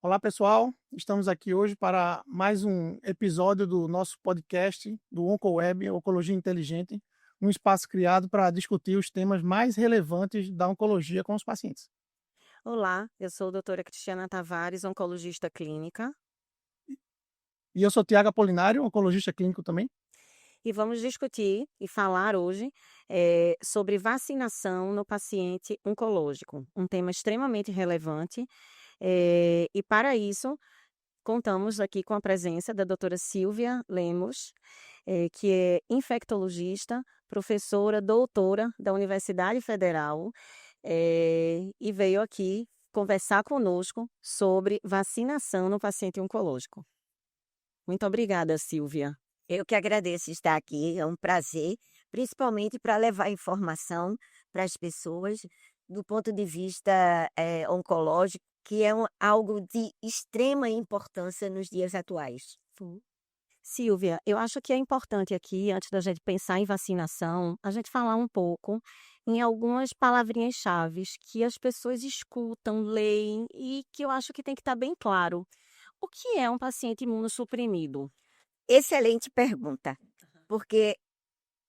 Olá, pessoal. Estamos aqui hoje para mais um episódio do nosso podcast do OncoWeb, Oncologia Inteligente, um espaço criado para discutir os temas mais relevantes da oncologia com os pacientes. Olá, eu sou a doutora Cristiana Tavares, oncologista clínica, E eu sou Tiago Apolinário, oncologista clínico também. e vamos discutir e falar hoje sobre vacinação no paciente oncológico, um tema extremamente relevante. E para isso, contamos aqui com a presença da doutora Silvia Lemos, que é infectologista, professora, doutora da Universidade Federal, e veio aqui conversar conosco sobre vacinação no paciente oncológico. Muito obrigada, Silvia. Eu que agradeço estar aqui, é um prazer, principalmente para levar informação para as pessoas do ponto de vista oncológico, que é algo de extrema importância nos dias atuais. Silvia, eu acho que é importante aqui, antes da gente pensar em vacinação, a gente falar um pouco em algumas palavrinhas-chaves que as pessoas escutam, leem e que eu acho que tem que estar bem claro. O que é um paciente imunossuprimido? Excelente pergunta, porque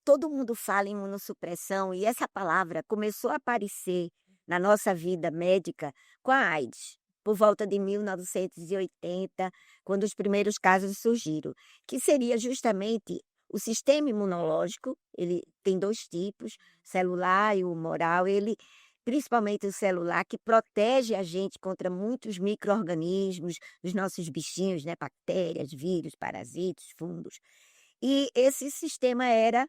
todo mundo fala em imunossupressão e essa palavra começou a aparecer na nossa vida médica com a AIDS, por volta de 1980, quando os primeiros casos surgiram, que seria justamente o sistema imunológico. Ele tem dois tipos, celular e o humoral. Ele, principalmente o celular, que protege a gente contra muitos micro-organismos, os nossos bichinhos, né, bactérias, vírus, parasitos, fungos. E esse sistema era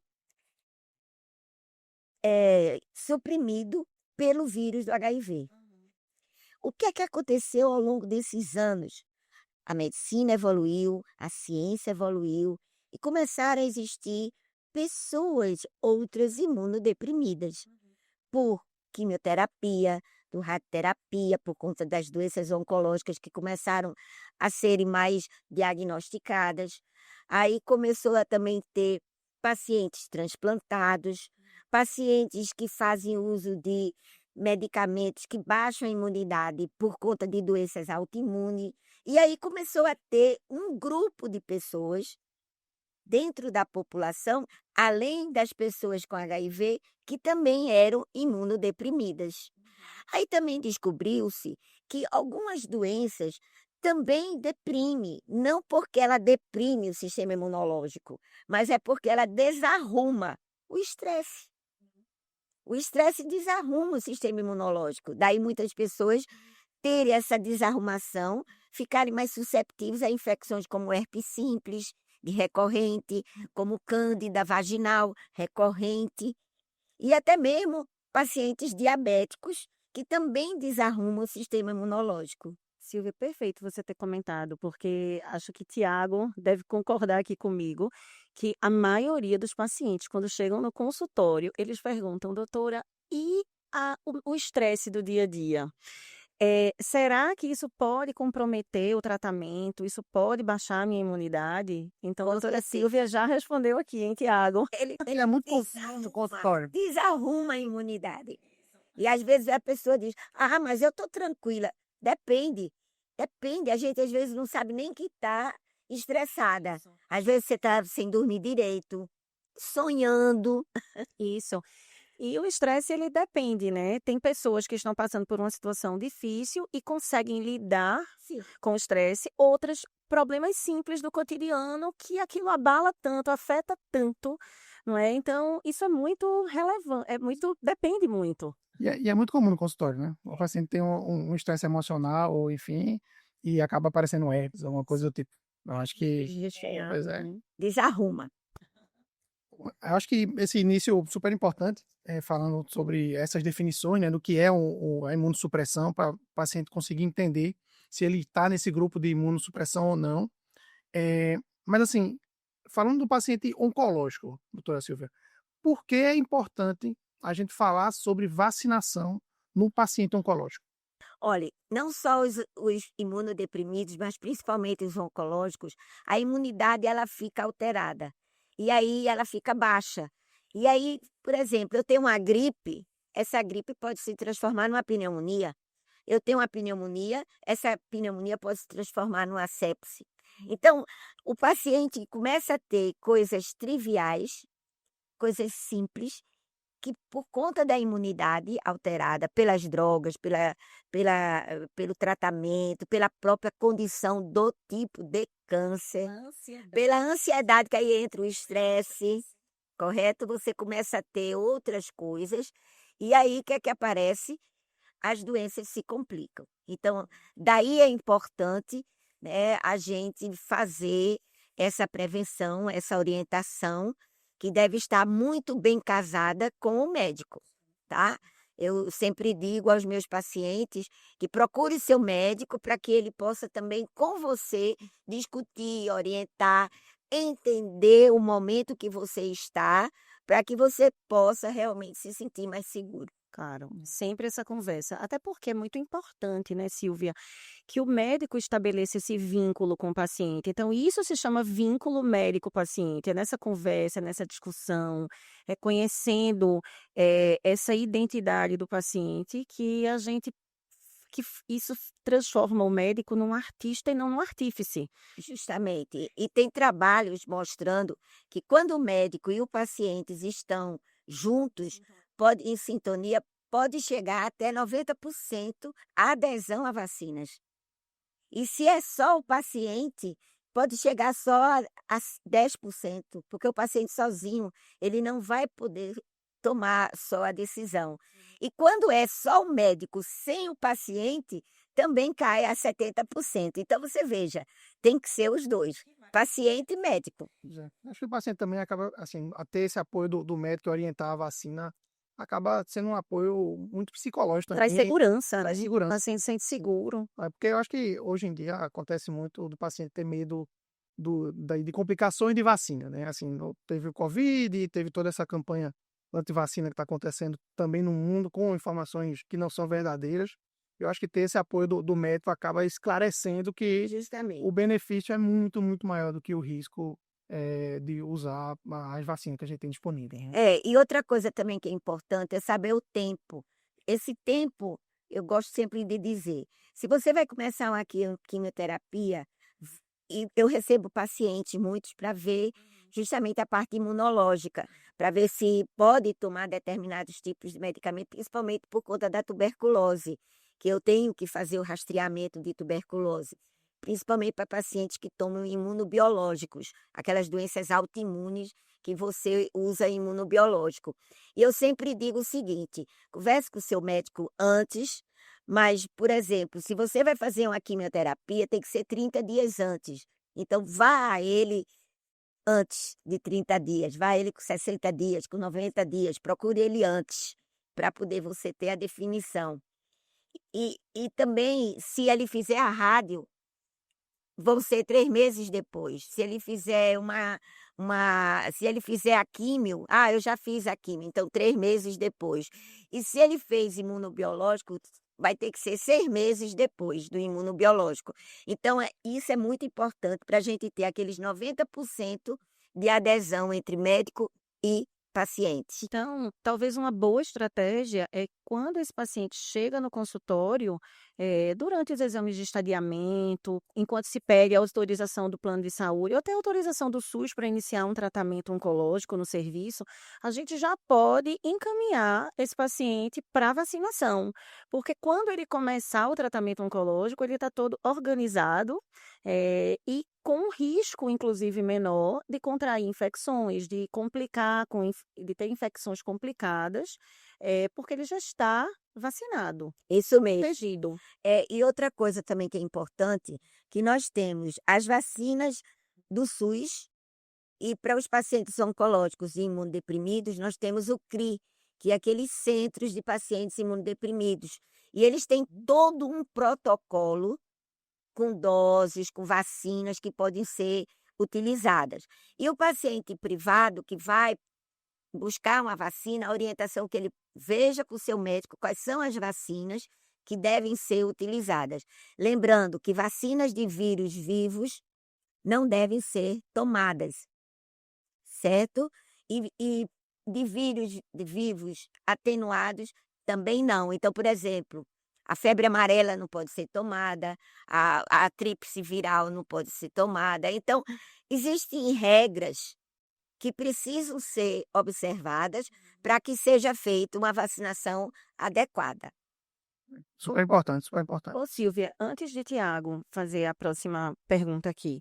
suprimido pelo vírus do HIV. O que é que aconteceu ao longo desses anos? A medicina evoluiu, a ciência evoluiu e começaram a existir pessoas outras imunodeprimidas por quimioterapia, por radioterapia, por conta das doenças oncológicas que começaram a serem mais diagnosticadas. Aí começou a também ter pacientes transplantados, pacientes que fazem uso de medicamentos que baixam a imunidade por conta de doenças autoimunes. E aí começou a ter um grupo de pessoas dentro da população, além das pessoas com HIV, que também eram imunodeprimidas. Aí também descobriu-se que algumas doenças também deprimem, não porque ela deprime o sistema imunológico, mas é porque ela desarruma o estresse. O estresse desarruma o sistema imunológico. Daí muitas pessoas terem essa desarrumação, ficarem mais susceptíveis a infecções como herpes simples, de recorrente, como cândida vaginal recorrente, e até mesmo pacientes diabéticos que também desarrumam o sistema imunológico. Silvia, perfeito você ter comentado, porque acho que Tiago deve concordar aqui comigo que a maioria dos pacientes, quando chegam no consultório, eles perguntam, doutora, e o estresse do dia a dia? Será que isso pode comprometer o tratamento? Isso pode baixar a minha imunidade? Então, a Com doutora certeza. Silvia já respondeu aqui, hein, Tiago? Ele é muito confuso no consultório. Desarruma a imunidade. E às vezes a pessoa diz: "Ah, mas eu estou tranquila". Depende, depende. A gente às vezes não sabe nem que está estressada. Às vezes você está sem dormir direito, sonhando. Isso. E o estresse, ele depende, né? Tem pessoas que estão passando por uma situação difícil e conseguem lidar Sim. com o estresse, outras problemas simples do cotidiano que aquilo abala tanto, afeta tanto, não é? Então, isso é muito relevante, depende muito. E é muito comum no consultório, né? O paciente tem um estresse emocional, ou enfim, e acaba aparecendo herpes, alguma coisa do tipo. Eu acho que. Pois é. Desarruma. Eu acho que esse início super importante, falando sobre essas definições, né, do que é a imunossupressão, para o paciente conseguir entender se ele está nesse grupo de imunossupressão ou não. Mas, assim, falando do paciente oncológico, doutora Silvia, por que é importante a gente falar sobre vacinação no paciente oncológico? Olhe, não só os imunodeprimidos, mas principalmente os oncológicos, a imunidade ela fica alterada. E aí ela fica baixa. E aí, por exemplo, eu tenho uma gripe, essa gripe pode se transformar numa pneumonia. eu tenho uma pneumonia, essa pneumonia pode se transformar numa sepse. Então, o paciente começa a ter coisas triviais, coisas simples, que por conta da imunidade alterada pelas drogas, pelo tratamento, pela própria condição do tipo de câncer, pela ansiedade que aí entra o estresse, correto? Você começa a ter outras coisas, e aí o que é que aparece? As doenças se complicam. Então, daí é importante, né, a gente fazer essa prevenção, essa orientação, que deve estar muito bem casada com o médico, tá? Eu sempre digo aos meus pacientes que procure seu médico para que ele possa também com você discutir, orientar, entender o momento que você está, para que você possa realmente se sentir mais seguro. Claro, sempre essa conversa. Até porque é muito importante, né, Silvia, que o médico estabeleça esse vínculo com o paciente. Então, isso se chama vínculo médico-paciente. É nessa conversa, nessa discussão, é conhecendo essa identidade do paciente que a gente isso transforma o médico num artista e não num artífice. Justamente. E tem trabalhos mostrando que quando o médico e o paciente estão juntos, pode, em sintonia, pode chegar até 90% a adesão a vacinas. E se é só o paciente, pode chegar só a 10%, porque o paciente sozinho, ele não vai poder tomar só a decisão. E quando é só o médico sem o paciente, também cai a 70%. Então você veja, tem que ser os dois, paciente e médico. Pois é. Acho que o paciente também acaba, assim, a ter esse apoio do médico e orientar a vacina, acaba sendo um apoio muito psicológico Traz também, segurança, traz né? O segurança. paciente se sente seguro. Porque eu acho que hoje em dia acontece muito do paciente ter medo de complicações de vacina, né? Assim, teve o Covid, teve toda essa campanha anti-vacina que está acontecendo também no mundo com informações que não são verdadeiras. Eu acho que ter esse apoio do médico acaba esclarecendo que Justamente. o benefício é muito, muito maior do que o risco de usar as vacinas que a gente tem disponível, né? E outra coisa também que é importante é saber o tempo. Esse tempo, eu gosto sempre de dizer, se você vai começar uma quimioterapia, e eu recebo pacientes, muitos, para ver justamente a parte imunológica, para ver se pode tomar determinados tipos de medicamento, principalmente por conta da tuberculose, que eu tenho que fazer o rastreamento de tuberculose, principalmente para pacientes que tomam imunobiológicos, aquelas doenças autoimunes que você usa imunobiológico. E eu sempre digo o seguinte: converse com o seu médico antes, mas, por exemplo, se você vai fazer uma quimioterapia, tem que ser 30 dias antes. Então, vá a ele antes de 30 dias, vá a ele com 60 dias, com 90 dias, procure ele antes, para poder você ter a definição. E também, se ele fizer a rádio, vão ser 3 meses depois. Se ele fizer se ele fizer a químio, eu já fiz a químio, então 3 meses depois. E se ele fez imunobiológico, vai ter que ser 6 meses depois do imunobiológico. Então isso é muito importante para a gente ter aqueles 90% de adesão entre médico e paciente. Então, talvez uma boa estratégia é quando esse paciente chega no consultório, durante os exames de estadiamento, enquanto se pede a autorização do plano de saúde, ou até a autorização do SUS para iniciar um tratamento oncológico no serviço, a gente já pode encaminhar esse paciente para vacinação. Porque quando ele começar o tratamento oncológico, ele está todo organizado, e com um risco, inclusive, menor de contrair infecções, de complicar, de ter infecções complicadas, porque ele já está vacinado, Isso mesmo. protegido. E outra coisa também que é importante, que nós temos as vacinas do SUS, e para os pacientes oncológicos e imunodeprimidos, nós temos o CRI, que é aqueles centros de pacientes imunodeprimidos. E eles têm todo um protocolo com doses, com vacinas que podem ser utilizadas. E o paciente privado que vai buscar uma vacina, a orientação que ele veja com o seu médico quais são as vacinas que devem ser utilizadas. Lembrando que vacinas de vírus vivos não devem ser tomadas, certo? E de vírus de vivos atenuados também não. Então, por exemplo, A febre amarela não pode ser tomada, a tríplice viral não pode ser tomada. Então, existem regras que precisam ser observadas para que seja feita uma vacinação adequada. Super importante, super importante. Ô, Silvia, antes de Tiago fazer a próxima pergunta aqui,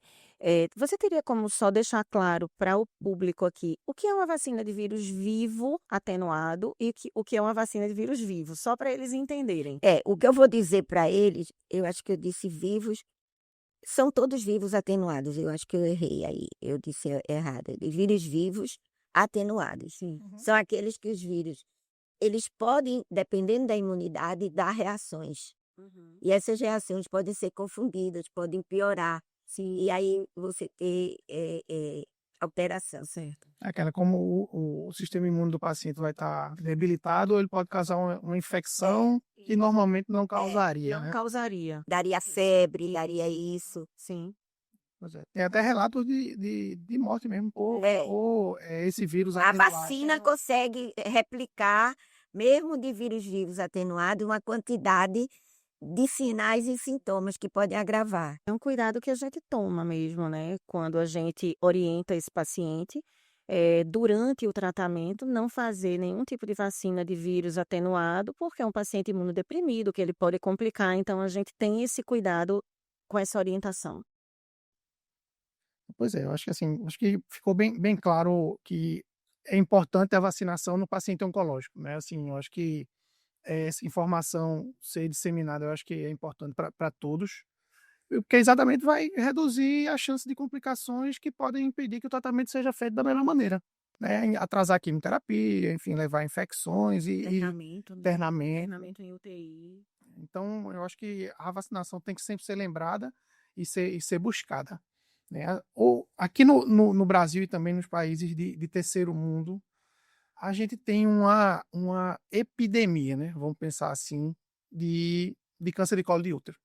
você teria como só deixar claro para o público aqui o que é uma vacina de vírus vivo atenuado e o que é uma vacina de vírus vivo, só para eles entenderem. O que eu vou dizer para eles, eu acho que eu disse vivos, são todos vivos atenuados. Eu acho que eu errei aí, eu disse errado. Vírus vivos atenuados. Sim. São aqueles que os vírus, eles podem, dependendo da imunidade, dar reações. E essas reações podem ser confundidas, podem piorar. Sim. E aí você ter alteração. Certo. Aquela, como o sistema imune do paciente vai estar debilitado, ele pode causar uma infecção que normalmente não causaria, Não né? causaria. Daria febre, daria isso. Sim. Pois é. Tem até relatos de morte mesmo por esse vírus A atenuado. vacina consegue replicar, mesmo de vírus vivos atenuado, uma quantidade de sinais e sintomas que podem agravar. É um cuidado que a gente toma mesmo, né? Quando a gente orienta esse paciente, durante o tratamento, não fazer nenhum tipo de vacina de vírus atenuado, porque é um paciente imunodeprimido, que ele pode complicar. Então, a gente tem esse cuidado com essa orientação. Pois é, eu acho que assim, acho que ficou bem claro que é importante a vacinação no paciente oncológico, né? Assim, eu acho que essa informação ser disseminada, eu acho que é importante para todos, porque exatamente vai reduzir a chance de complicações que podem impedir que o tratamento seja feito da melhor maneira, né? Atrasar a quimioterapia, enfim, levar a infecções e Internamento, né? internamento. Internamento em UTI. Então, eu acho que a vacinação tem que sempre ser lembrada e ser buscada, né? Ou aqui no Brasil e também nos países de terceiro mundo, a gente tem uma epidemia, né? Vamos pensar assim, de câncer de colo de útero,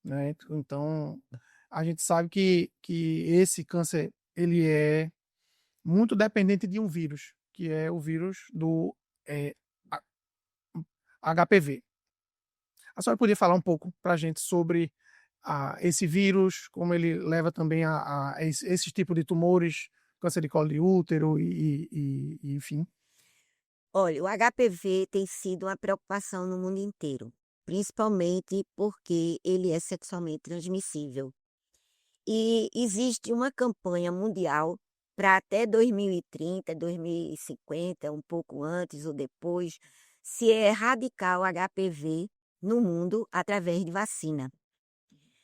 né? Então, a gente sabe que esse câncer, ele é muito dependente de um vírus, que é o vírus do HPV. A senhora podia falar um pouco para a gente sobre esse vírus, como ele leva também a esse tipo de tumores, câncer de colo de útero e enfim. Olha, o HPV tem sido uma preocupação no mundo inteiro, principalmente porque ele é sexualmente transmissível. E existe uma campanha mundial para até 2030, 2050, um pouco antes ou depois, se erradicar o HPV no mundo através de vacina.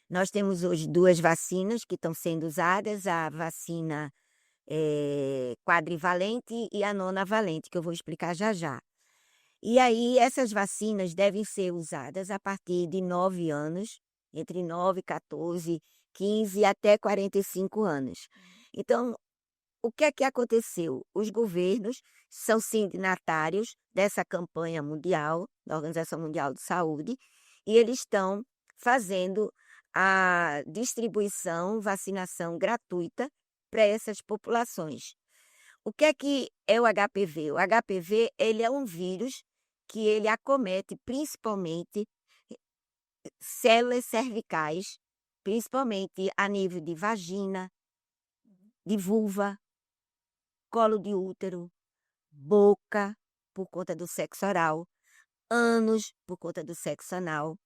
Nós temos hoje 2 vacinas que estão sendo usadas, a vacina quadrivalente e a nonavalente, que eu vou explicar já já. E aí essas vacinas devem ser usadas a partir de 9 anos, entre 9, 14, 15 até 45 anos. Então, o que é que aconteceu? Os governos são signatários dessa campanha mundial, da Organização Mundial de Saúde, e eles estão fazendo a distribuição, vacinação gratuita para essas populações. O que é o HPV? O HPV, ele é um vírus que ele acomete principalmente células cervicais, principalmente a nível de vagina, de vulva, colo de útero, boca, por conta do sexo oral, ânus, por conta do sexo anal,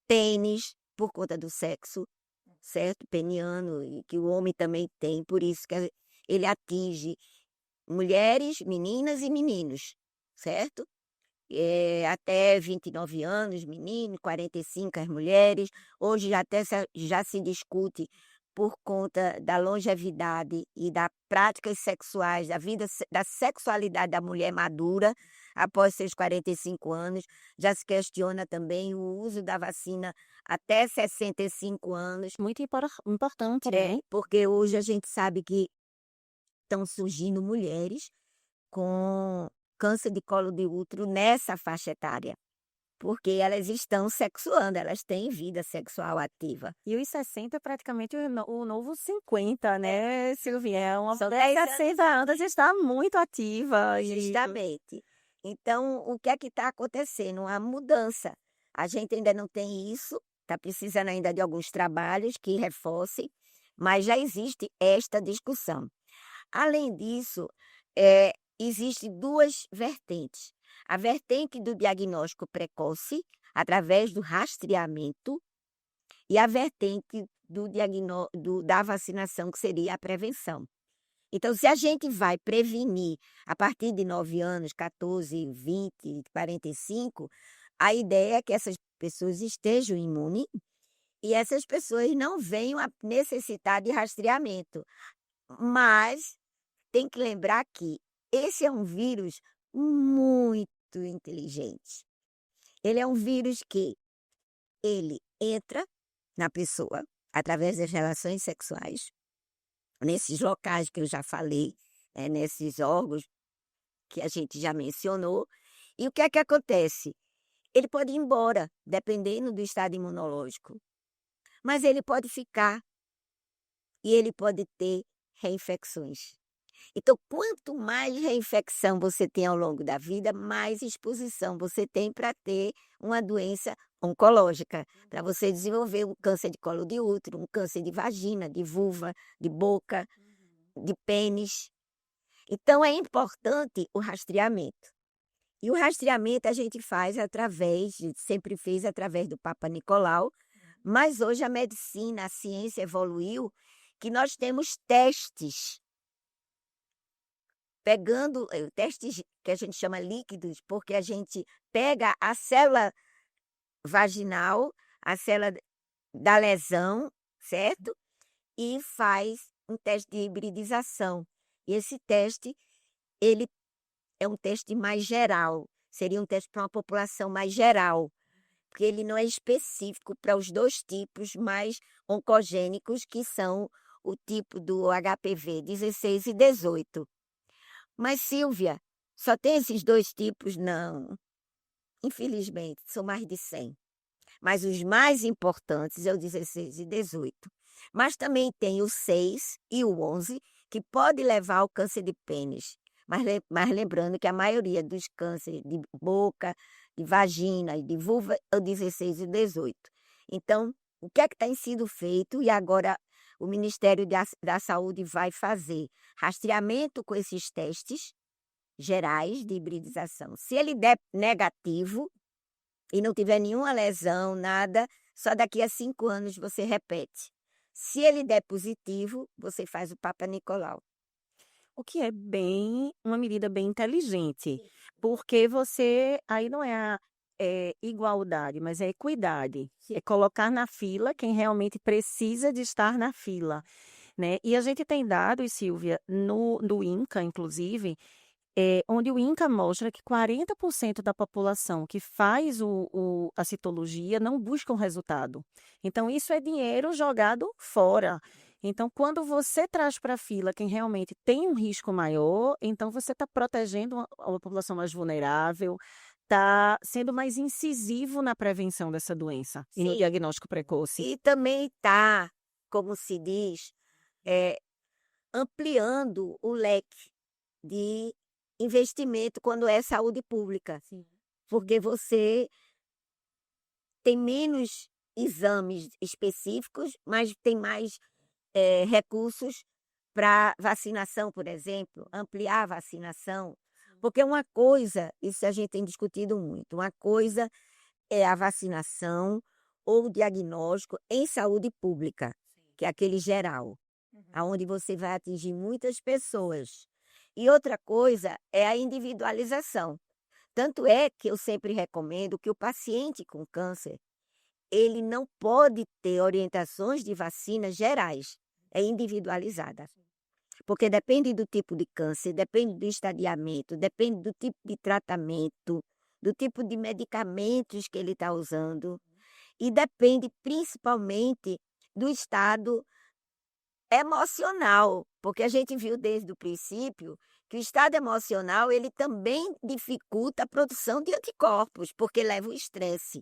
pênis, por conta do sexo, certo? Peniano, e que o homem também tem, por isso que ele atinge mulheres, meninas e meninos, certo? Até 29 anos, menino, 45 as mulheres. Hoje já se discute por conta da longevidade e das práticas sexuais, da sexualidade da mulher madura, após seus 45 anos. Já se questiona também o uso da vacina até 65 anos. Muito importante, né? Porque hoje a gente sabe que estão surgindo mulheres com câncer de colo de útero nessa faixa etária, porque elas estão sexuando, elas têm vida sexual ativa. E os 60 é praticamente o novo 50, né, Silvia? Uma São mulher de 10 anos. 60 anos está muito ativa. Justamente. Então, o que é que está acontecendo? Uma mudança. A gente ainda não tem isso, está precisando ainda de alguns trabalhos que reforcem, mas já existe esta discussão. Além disso, existem duas vertentes. A vertente do diagnóstico precoce, através do rastreamento, e a vertente da vacinação, que seria a prevenção. Então, se a gente vai prevenir a partir de 9 anos, 14, 20, 45, a ideia é que essas pessoas estejam imunes e essas pessoas não venham a necessitar de rastreamento. Mas tem que lembrar que esse é um vírus muito inteligente. Ele é um vírus que ele entra na pessoa através das relações sexuais, nesses locais que eu já falei, nesses órgãos que a gente já mencionou. E o que é que acontece? Ele pode ir embora, dependendo do estado imunológico, mas ele pode ficar e ele pode ter reinfecções. Então, quanto mais reinfecção você tem ao longo da vida, mais exposição você tem para ter uma doença oncológica, para você desenvolver um câncer de colo de útero, um câncer de vagina, de vulva, de boca, de pênis. Então, é importante o rastreamento. E o rastreamento a gente faz sempre fez através do Papa Nicolau, mas hoje a medicina, a ciência evoluiu, que nós temos testes, pegando testes que a gente chama líquidos, porque a gente pega a célula vaginal, a célula da lesão, certo? E faz um teste de hibridização. E esse teste, ele é um teste mais geral, seria um teste para uma população mais geral, porque ele não é específico para os dois tipos mais oncogênicos, que são o tipo do HPV 16 e 18. Mas, Silvia, só tem esses dois tipos? Não. Infelizmente, são mais de 100. Mas os mais importantes é o 16 e 18. Mas também tem o 6 e o 11, que pode levar ao câncer de pênis. Mas lembrando que a maioria dos cânceres de boca, de vagina e de vulva é o 16 e 18. Então, o que é que tem sido feito? E agora o Ministério da Saúde vai fazer rastreamento com esses testes gerais de hibridização. Se ele der negativo e não tiver nenhuma lesão, nada, só daqui a 5 anos você repete. Se ele der positivo, você faz o Papa Nicolau. O que é uma medida bem inteligente, porque você, aí não é igualdade, mas é equidade. É colocar na fila quem realmente precisa de estar na fila, né? E a gente tem dados, Silvia, do INCA, inclusive, onde o INCA mostra que 40% da população que faz a citologia não busca um resultado. Então, isso é dinheiro jogado fora. Então, quando você traz para a fila quem realmente tem um risco maior, então você está protegendo uma população mais vulnerável, está sendo mais incisivo na prevenção dessa doença e no Sim. diagnóstico precoce. E também está, como se diz, ampliando o leque de investimento quando é saúde pública. Sim. Porque você tem menos exames específicos, mas tem mais recursos para vacinação, por exemplo, ampliar a vacinação. Porque uma coisa, isso a gente tem discutido muito, uma coisa é a vacinação ou o diagnóstico em saúde pública, que é aquele geral, aonde você vai atingir muitas pessoas. E outra coisa é a individualização. Tanto é que eu sempre recomendo que o paciente com câncer, ele não pode ter orientações de vacinas gerais, é individualizada. Porque depende do tipo de câncer, depende do estadiamento, depende do tipo de tratamento, do tipo de medicamentos que ele está usando e depende principalmente do estado emocional, porque a gente viu desde o princípio que o estado emocional ele também dificulta a produção de anticorpos, porque leva o estresse.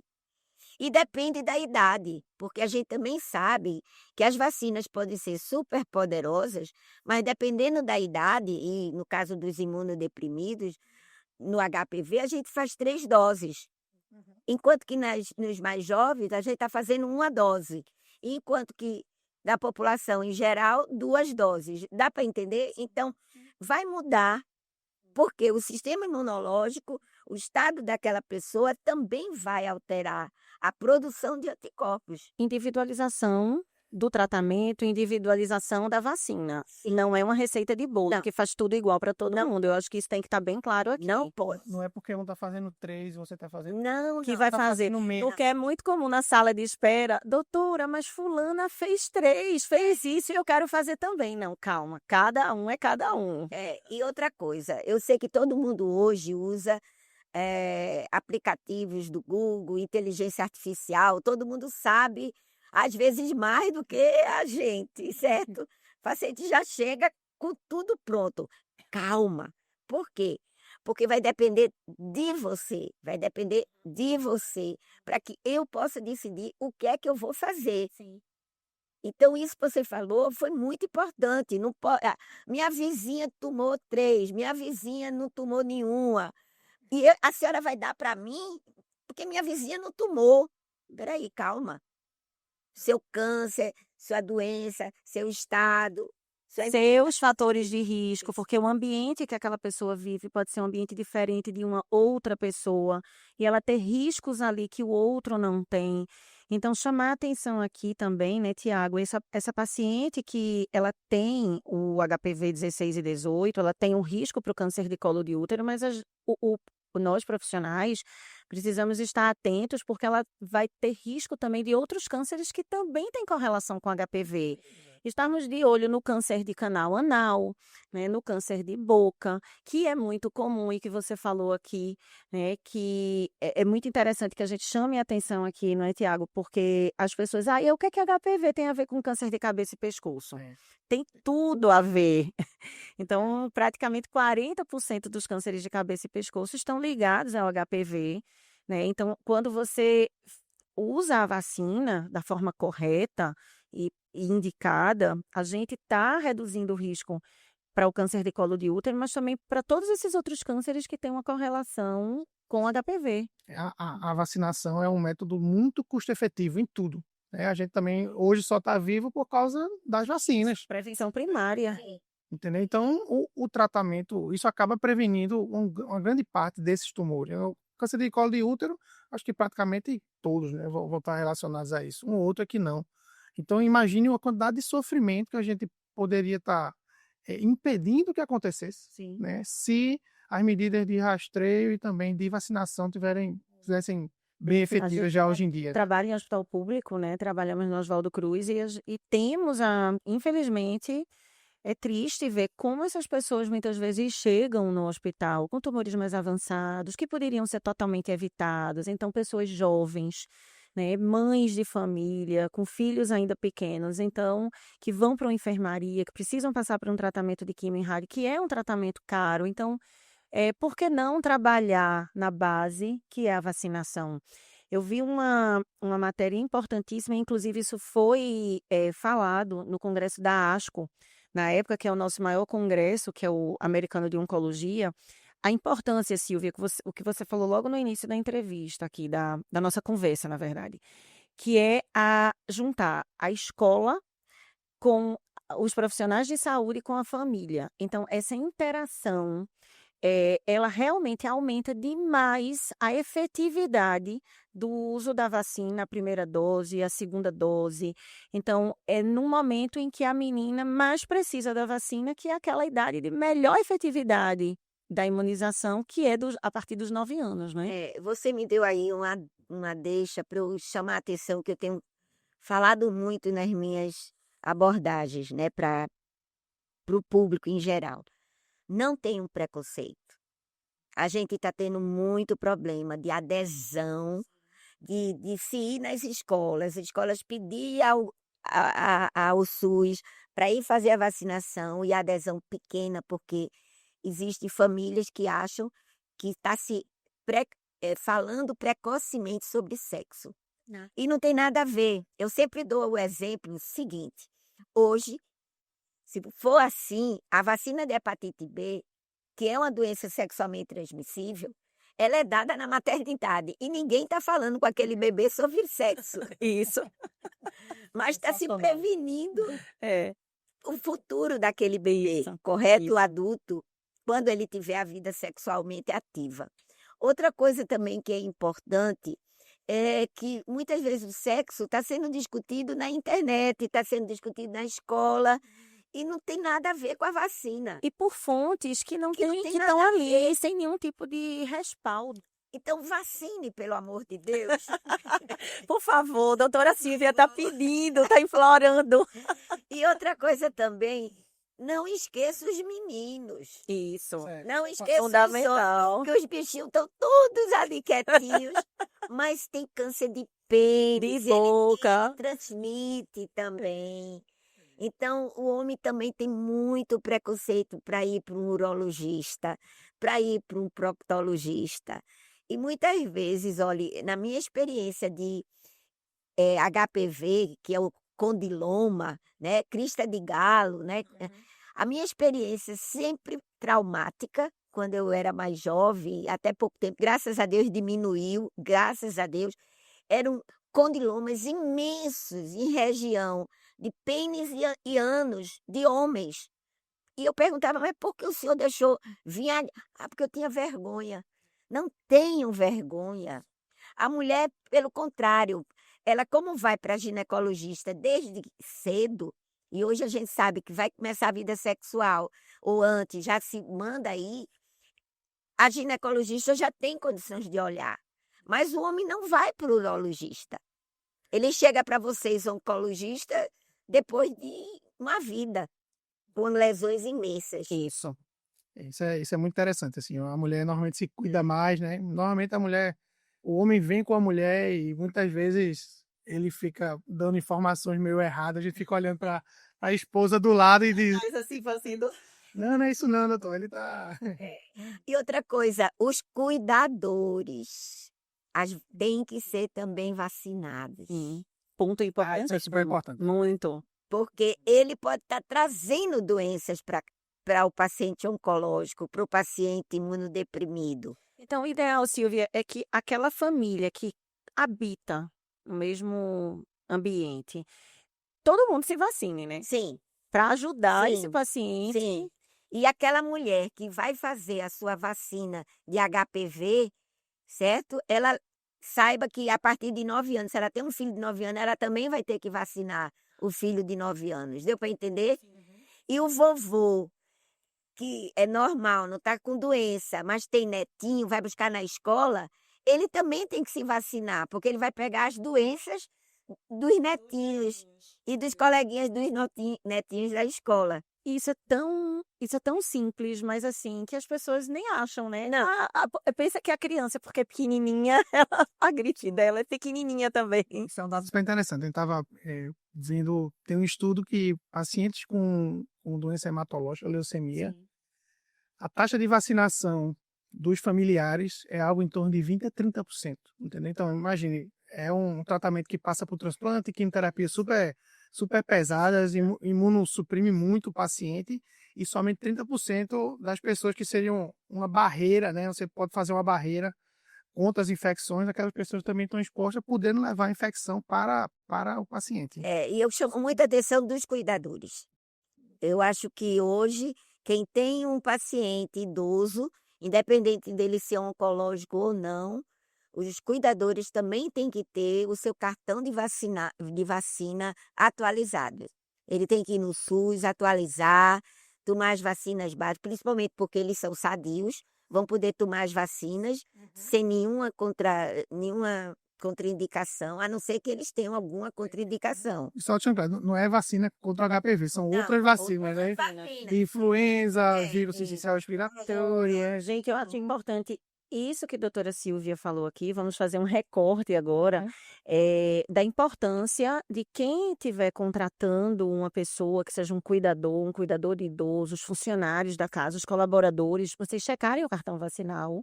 E depende da idade, porque a gente também sabe que as vacinas podem ser super poderosas, mas dependendo da idade, e no caso dos imunodeprimidos, no HPV, a gente faz 3 doses. Enquanto que nos mais jovens, a gente está fazendo uma dose. Enquanto que da população em geral, 2 doses. Dá para entender? Então, vai mudar, porque o sistema imunológico, o estado daquela pessoa também vai alterar a produção de anticorpos. Individualização do tratamento, individualização da vacina. Sim. Não é uma receita de bolo Não. que faz tudo igual para todo Não. mundo. Eu acho que isso tem que estar bem claro aqui. Não pode. Não é porque um tá fazendo 3 e você tá fazendo. Não, Que não. vai Tá fazer. fazendo menos. Porque é muito comum na sala de espera, doutora, mas fulana fez 3, fez isso e eu quero fazer também. Não, calma, cada um é cada um. E outra coisa, eu sei que todo mundo hoje usa aplicativos do Google, inteligência artificial, todo mundo sabe, às vezes mais do que a gente, certo? O paciente já chega com tudo pronto. Calma. Por quê? Porque vai depender de você, para que eu possa decidir o que é que eu vou fazer. Sim. Então, isso que você falou foi muito importante. Não pode, minha vizinha tomou 3, minha vizinha não tomou nenhuma. E a senhora vai dar para mim? Porque minha vizinha não tomou. Espera aí, calma. Seu câncer, sua doença, seu estado. Seus fatores de risco, porque o ambiente que aquela pessoa vive pode ser um ambiente diferente de uma outra pessoa, e ela ter riscos ali que o outro não tem. Então, chamar a atenção aqui também, né, Tiago, essa paciente que ela tem o HPV 16 e 18, ela tem um risco para o câncer de colo de útero, mas nós profissionais precisamos estar atentos, porque ela vai ter risco também de outros cânceres que também têm correlação com HPV. Estarmos de olho no câncer de canal anal, né, no câncer de boca, que é muito comum e que você falou aqui, né, que é muito interessante que a gente chame a atenção aqui, não é, Tiago? Porque as pessoas, e o que é que HPV tem a ver com câncer de cabeça e pescoço? Tem tudo a ver. Então, praticamente 40% dos cânceres de cabeça e pescoço estão ligados ao HPV, né? Então, quando você usa a vacina da forma correta e indicada, a gente está reduzindo o risco para o câncer de colo de útero, mas também para todos esses outros cânceres que têm uma correlação com HPV. A vacinação é um método muito custo-efetivo em tudo, né? A gente também hoje só está vivo por causa das vacinas. Prevenção primária. Entendeu? Então, o tratamento, isso acaba prevenindo uma grande parte desses tumores. O câncer de colo de útero, acho que praticamente todos, né, vão estar relacionados a isso. Um ou outro é que não. Então, imagine a quantidade de sofrimento que a gente poderia estar impedindo que acontecesse, Sim. né, se as medidas de rastreio e também de vacinação tivessem bem efetivas já hoje em dia. Trabalho em hospital público, né? Trabalhamos no Oswaldo Cruz e temos, infelizmente, é triste ver como essas pessoas muitas vezes chegam no hospital com tumores mais avançados, que poderiam ser totalmente evitados. Então, pessoas jovens, né, mães de família, com filhos ainda pequenos, então, que vão para uma enfermaria, que precisam passar por um tratamento de quimio e rádio, que é um tratamento caro. Então, por que não trabalhar na base, que é a vacinação? Eu vi uma matéria importantíssima, inclusive isso foi falado no congresso da ASCO, na época que é o nosso maior congresso, que é o americano de oncologia. A importância, Silvia, o que você falou logo no início da entrevista aqui, da nossa conversa, na verdade, que é juntar a escola com os profissionais de saúde com a família. Então, essa interação, ela realmente aumenta demais a efetividade do uso da vacina, a primeira dose, a segunda dose. Então, é no momento em que a menina mais precisa da vacina, que é aquela idade de melhor efetividade da imunização, que é a partir dos 9 anos, né? Você me deu aí uma deixa para eu chamar a atenção, que eu tenho falado muito nas minhas abordagens, né, para o público em geral. Não tem um preconceito. A gente está tendo muito problema de adesão, de se ir nas escolas, as escolas pedir ao SUS para ir fazer a vacinação e a adesão pequena, porque existem famílias que acham que está se falando precocemente sobre sexo. Não. E não tem nada a ver. Eu sempre dou o exemplo seguinte. Hoje, se for assim, a vacina de hepatite B, que é uma doença sexualmente transmissível, ela é dada na maternidade. E ninguém está falando com aquele bebê sobre sexo. Isso. Mas está se Sensacional. prevenindo É. o futuro daquele bebê, Isso, correto? isso. O adulto, quando ele tiver a vida sexualmente ativa. Outra coisa também que é importante é que muitas vezes o sexo está sendo discutido na internet, está sendo discutido na escola, e não tem nada a ver com a vacina. E por fontes que não Que não tem, tem que nada estão a ali ver. sem nenhum tipo de respaldo. Então vacine, pelo amor de Deus. Por favor, doutora Silvia está pedindo, está implorando. E outra coisa também, não esqueça os meninos. Isso. Certo. Não esqueça os Fundamental. homens, porque os bichinhos estão todos ali quietinhos, mas tem câncer de pênis, De boca. transmite também. Então, o homem também tem muito preconceito para ir para um urologista, para ir para um proctologista. E muitas vezes, olha, na minha experiência de HPV, que é o condiloma, né, crista de galo, né? A minha experiência sempre traumática, quando eu era mais jovem, até pouco tempo, graças a Deus diminuiu, graças a Deus, eram condilomas imensos em região de pênis e ânus de homens. E eu perguntava, mas por que o senhor deixou vir? Porque eu tinha vergonha. Não tenham vergonha. A mulher, pelo contrário, ela como vai para ginecologista desde cedo, e hoje a gente sabe que vai começar a vida sexual, ou antes, já se manda aí, a ginecologista já tem condições de olhar. Mas o homem não vai para o urologista. Ele chega para vocês, oncologista, depois de uma vida, com lesões imensas. Isso. Isso é muito interessante, assim, a mulher normalmente se cuida mais, né? Normalmente o homem vem com a mulher e muitas vezes ele fica dando informações meio erradas, a gente fica olhando para a esposa do lado e diz, Mas assim, fazendo. não é isso não, doutor, ele tá... E outra coisa, os cuidadores têm que ser também vacinados. Ponto Ah, importante. isso é super importante. Muito. Porque ele pode estar trazendo doenças para o paciente oncológico, para o paciente imunodeprimido. Então, o ideal, Silvia, é que aquela família que habita no mesmo ambiente, todo mundo se vacine, né? Sim, Para ajudar esse Sim, paciente. sim. E aquela mulher que vai fazer a sua vacina de HPV, certo? Ela saiba que a partir de 9 anos, se ela tem um filho de 9 anos, ela também vai ter que vacinar o filho de 9 anos. Deu para entender? E o vovô, que é normal, não está com doença, mas tem netinho, vai buscar na escola, ele também tem que se vacinar, porque ele vai pegar as doenças dos netinhos e dos coleguinhas dos netinhos da escola. Isso é tão simples, mas assim, que as pessoas nem acham, né? Não. Pensa que a criança, porque é pequenininha, a gripe dela é pequenininha também. Isso é um dado super interessante. A gente estava vendo, tem um estudo que pacientes com doença hematológica, leucemia, a taxa de vacinação dos familiares é algo em torno de 20 a 30%, entendeu? Então, imagine, é um tratamento que passa por transplante, quimioterapia super pesadas, imunossuprime muito o paciente, e somente 30% das pessoas que seriam uma barreira, né? Você pode fazer uma barreira contra as infecções, aquelas pessoas também estão expostas, podendo levar a infecção para o paciente. E eu chamo muita atenção dos cuidadores. Eu acho que hoje, quem tem um paciente idoso, independente dele ser oncológico ou não, os cuidadores também têm que ter o seu cartão de vacina atualizado. Ele tem que ir no SUS, atualizar, tomar as vacinas básicas, principalmente porque eles são sadios, vão poder tomar as vacinas sem nenhuma contraindicação, a não ser que eles tenham alguma contraindicação. Só deixa eu lembrar, não é vacina contra o HPV, são Não, outras vacinas, né? Vacina. Influenza, vírus sincicial Então, respiratório. gente, eu acho importante isso que a doutora Silvia falou aqui. Vamos fazer um recorte agora da importância de quem estiver contratando uma pessoa que seja um cuidador de idoso, os funcionários da casa, os colaboradores, vocês checarem o cartão vacinal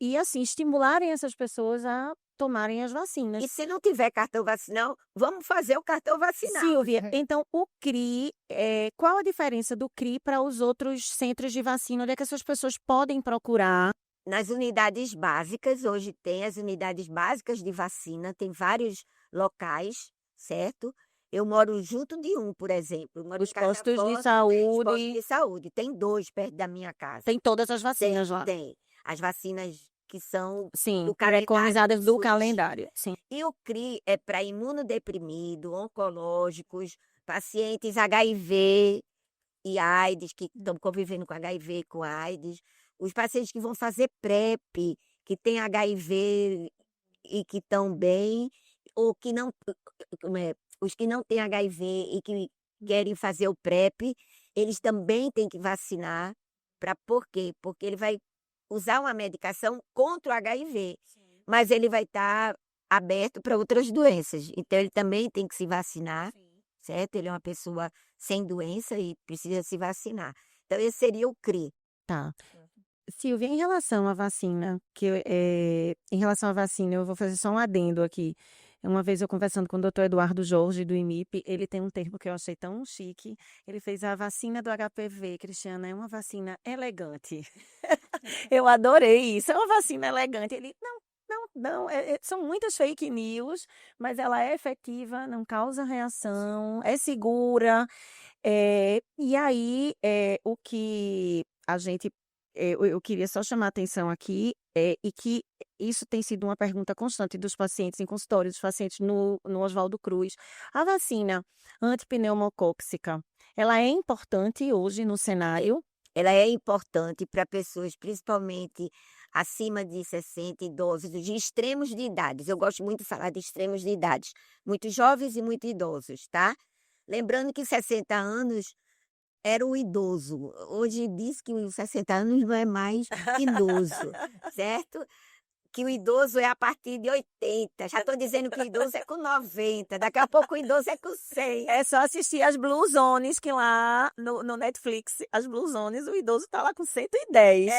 e assim, estimularem essas pessoas a tomarem as vacinas. E se não tiver cartão vacinal, vamos fazer o cartão vacinal. Silvia, então o CRI, qual a diferença do CRI para os outros centros de vacina? Onde é que essas pessoas podem procurar nas unidades básicas, hoje tem as unidades básicas de vacina, tem vários locais, certo? Eu moro junto de um, por exemplo. Moro Os em Casa postos de Forte, postos saúde, de saúde. Tem 2 perto da minha casa. tem todas as vacinas lá. Tem. As vacinas que são Sim, do calendário preconizada do SUS. calendário. Sim. E o CRI é para imunodeprimido, oncológicos, pacientes HIV e AIDS, que estão convivendo com HIV, com AIDS, os pacientes que vão fazer PrEP, que têm HIV e que estão bem, ou que não, os que não têm HIV e que querem fazer o PrEP, eles também têm que vacinar. Por quê? Porque ele vai usar uma medicação contra o HIV, mas ele vai estar aberto para outras doenças. Então, ele também tem que se vacinar, certo? Ele é uma pessoa sem doença e precisa se vacinar. Então, esse seria o CRI. Tá. Silvia, em relação à vacina, em relação à vacina, eu vou fazer só um adendo aqui. Uma vez eu conversando com o doutor Eduardo Jorge, do IMIP, ele tem um termo que eu achei tão chique. Ele fez a vacina do HPV, Cristiana, é uma vacina elegante. Eu adorei isso, é uma vacina elegante. Ele, não, são muitas fake news, mas ela é efetiva, não causa reação, é segura. E aí, o que a gente eu queria só chamar a atenção aqui, e que isso tem sido uma pergunta constante dos pacientes em consultório, dos pacientes no Oswaldo Cruz. A vacina antipneumocóxica, ela é importante hoje no cenário? Ela é importante para pessoas, principalmente acima de 60, idosos, de extremos de idades. Eu gosto muito de falar de extremos de idades, muito jovens e muito idosos, tá? Lembrando que 60 anos era o idoso. Hoje diz que os 60 anos não é mais idoso, certo? Que o idoso é a partir de 80. Já estou dizendo que o idoso é com 90. Daqui a pouco o idoso é com 100. É só assistir as Blue Zones, que lá no Netflix, as Blue Zones, o idoso tá lá com 110.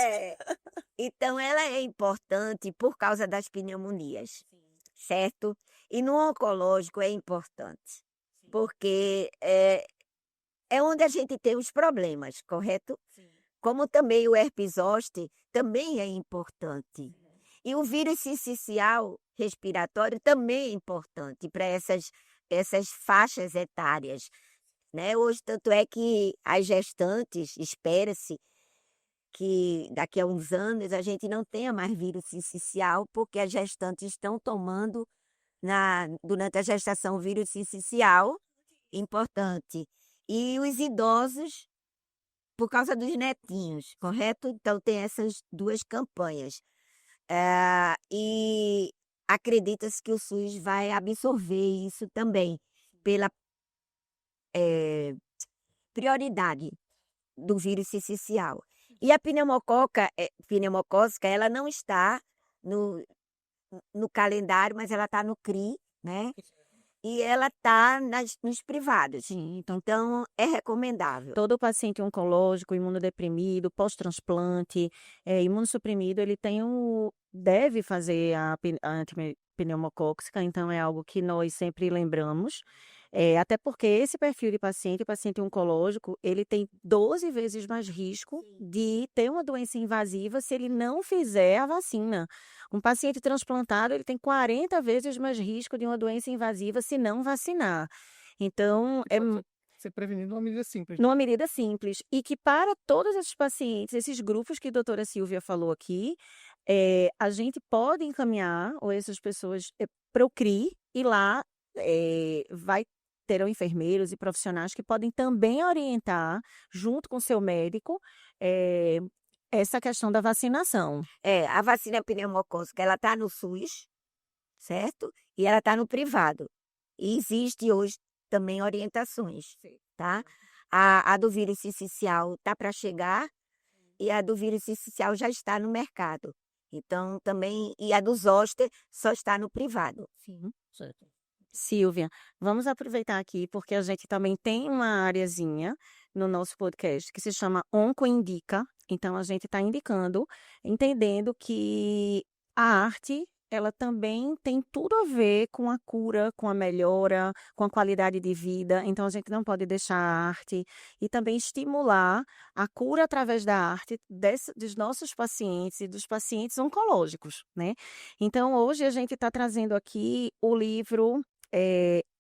Então, ela é importante por causa das pneumonias, certo? E no oncológico é importante, porque é onde a gente tem os problemas, correto? Como também o herpes zoster também é importante. E o vírus sincicial respiratório também é importante para essas faixas etárias, né? Hoje, tanto é que as gestantes, espera-se que daqui a uns anos a gente não tenha mais vírus sincicial, porque as gestantes estão tomando durante a gestação o vírus sincicial, importante. E os idosos, por causa dos netinhos, correto? Então, tem essas 2 campanhas. E acredita-se que o SUS vai absorver isso também, pela prioridade do vírus sincicial. E a pneumocócica, ela não está no calendário, mas ela está no CRI, né? E ela está nos privados. Sim, Então, é recomendável. todo paciente oncológico, imunodeprimido, pós-transplante, imunossuprimido, ele deve fazer a antipneumocóxica, então é algo que nós sempre lembramos. Até porque esse perfil de paciente, o paciente oncológico, ele tem 12 vezes mais risco de ter uma doença invasiva se ele não fizer a vacina. Um paciente transplantado, ele tem 40 vezes mais risco de uma doença invasiva se não vacinar. Então, Pode ser prevenido numa medida simples. numa medida simples. E que para todos esses pacientes, esses grupos que a doutora Silvia falou aqui, a gente pode encaminhar, ou essas pessoas, para o CRI, e lá terão enfermeiros e profissionais que podem também orientar, junto com o seu médico, essa questão da vacinação. A vacina pneumocócica, ela está no SUS, certo? E ela está no privado. E existe hoje também orientações, tá? A do vírus sincicial está para chegar e a do vírus sincicial já está no mercado. Então, também, e a do zoster só está no privado. Sim, certo. Silvia, vamos aproveitar aqui, porque a gente também tem uma areazinha no nosso podcast que se chama Oncoindica. Então, a gente está indicando, entendendo que a arte ela também tem tudo a ver com a cura, com a melhora, com a qualidade de vida. Então, a gente não pode deixar a arte e também estimular a cura através da arte dos nossos pacientes e dos pacientes oncológicos, né? Então, hoje a gente está trazendo aqui o livro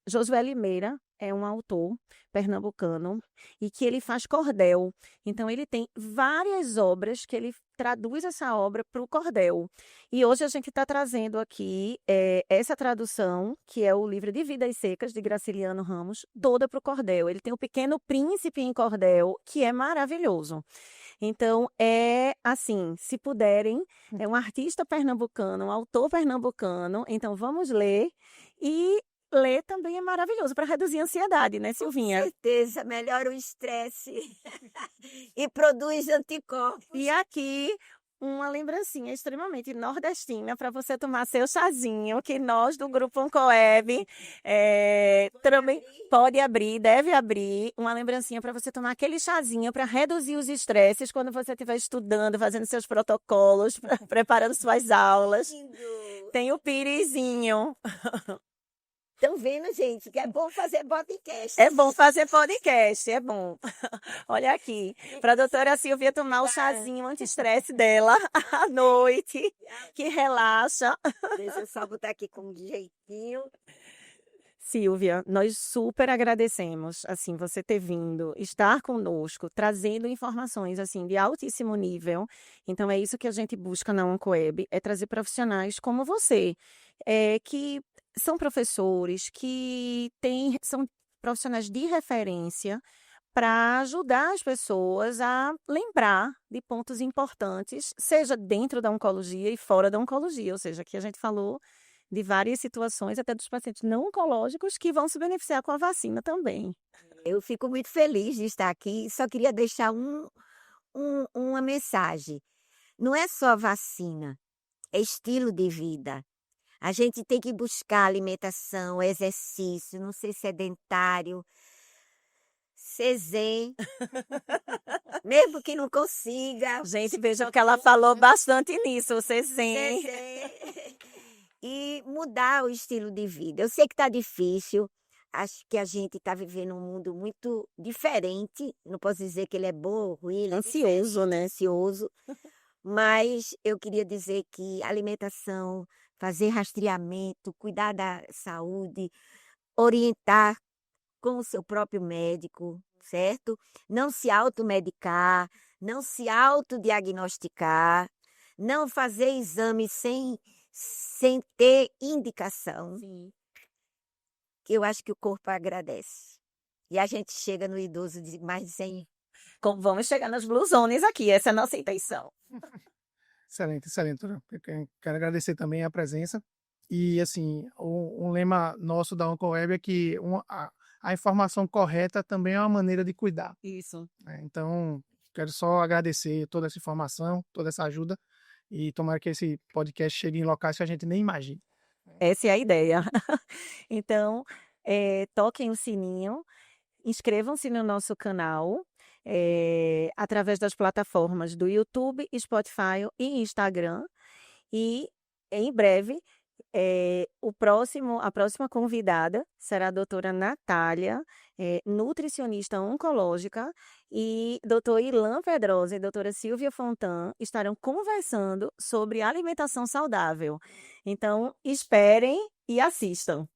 Josué Limeira, é um autor pernambucano e que ele faz cordel. Então, ele tem várias obras que ele traduz essa obra para o cordel. E hoje a gente está trazendo aqui essa tradução, que é o livro de Vidas Secas, de Graciliano Ramos, toda para o cordel. Ele tem o Pequeno Príncipe em cordel, que é maravilhoso. Então, é assim, se puderem, é um artista pernambucano, um autor pernambucano, então vamos ler. E ler também é maravilhoso para reduzir a ansiedade, né, Com Silvinha? certeza, melhora o estresse e produz anticorpos. E aqui, uma lembrancinha extremamente nordestina para você tomar seu chazinho, que nós do Grupo Oncoeb também pode abrir, deve abrir, uma lembrancinha para você tomar aquele chazinho para reduzir os estresses quando você estiver estudando, fazendo seus protocolos, preparando suas aulas. Lindo. Tem o pirizinho. Estão vendo, gente, que é bom fazer podcast. É bom fazer podcast, é bom. Olha aqui, para a doutora Silvia tomar o chazinho anti-estresse dela à noite, que relaxa. Deixa eu só botar aqui com um jeitinho. Silvia, nós super agradecemos, assim, você ter vindo, estar conosco, trazendo informações, assim, de altíssimo nível. Então, é isso que a gente busca na Oncoeb, é trazer profissionais como você, que são professores, são profissionais de referência para ajudar as pessoas a lembrar de pontos importantes, seja dentro da oncologia e fora da oncologia. Ou seja, aqui a gente falou de várias situações, até dos pacientes não oncológicos, que vão se beneficiar com a vacina também. Eu fico muito feliz de estar aqui. Só queria deixar uma mensagem. Não é só vacina, é estilo de vida. A gente tem que buscar alimentação, exercício, não ser sedentário, ser zen, mesmo que não consiga. Gente, vejam que ela falou bastante nisso, você sim. Ser zen. E mudar o estilo de vida. Eu sei que está difícil, acho que a gente está vivendo um mundo muito diferente, não posso dizer que ele é bom ou ruim, ele é Ansioso, né? ansioso, mas eu queria dizer que alimentação, fazer rastreamento, cuidar da saúde, orientar com o seu próprio médico, certo? Não se automedicar, não se autodiagnosticar, não fazer exame sem ter indicação, Sim. que eu acho que o corpo agradece. E a gente chega no idoso de mais de 100 Vamos chegar nas Blue Zones aqui, essa é a nossa intenção. Excelente, excelente, doutora. Eu quero agradecer também a presença. E, assim, um lema nosso da Oncoeb é que a informação correta também é uma maneira de cuidar, Isso. né? Então, quero só agradecer toda essa informação, toda essa ajuda e tomara que esse podcast chegue em locais que a gente nem imagina. Essa é a ideia. Então, toquem o sininho, inscrevam-se no nosso canal, através das plataformas do YouTube, Spotify e Instagram. E, em breve, a próxima convidada será a doutora Natália, nutricionista oncológica, e doutor Ilan Pedrosa e doutora Silvia Fontan estarão conversando sobre alimentação saudável. Então, esperem e assistam.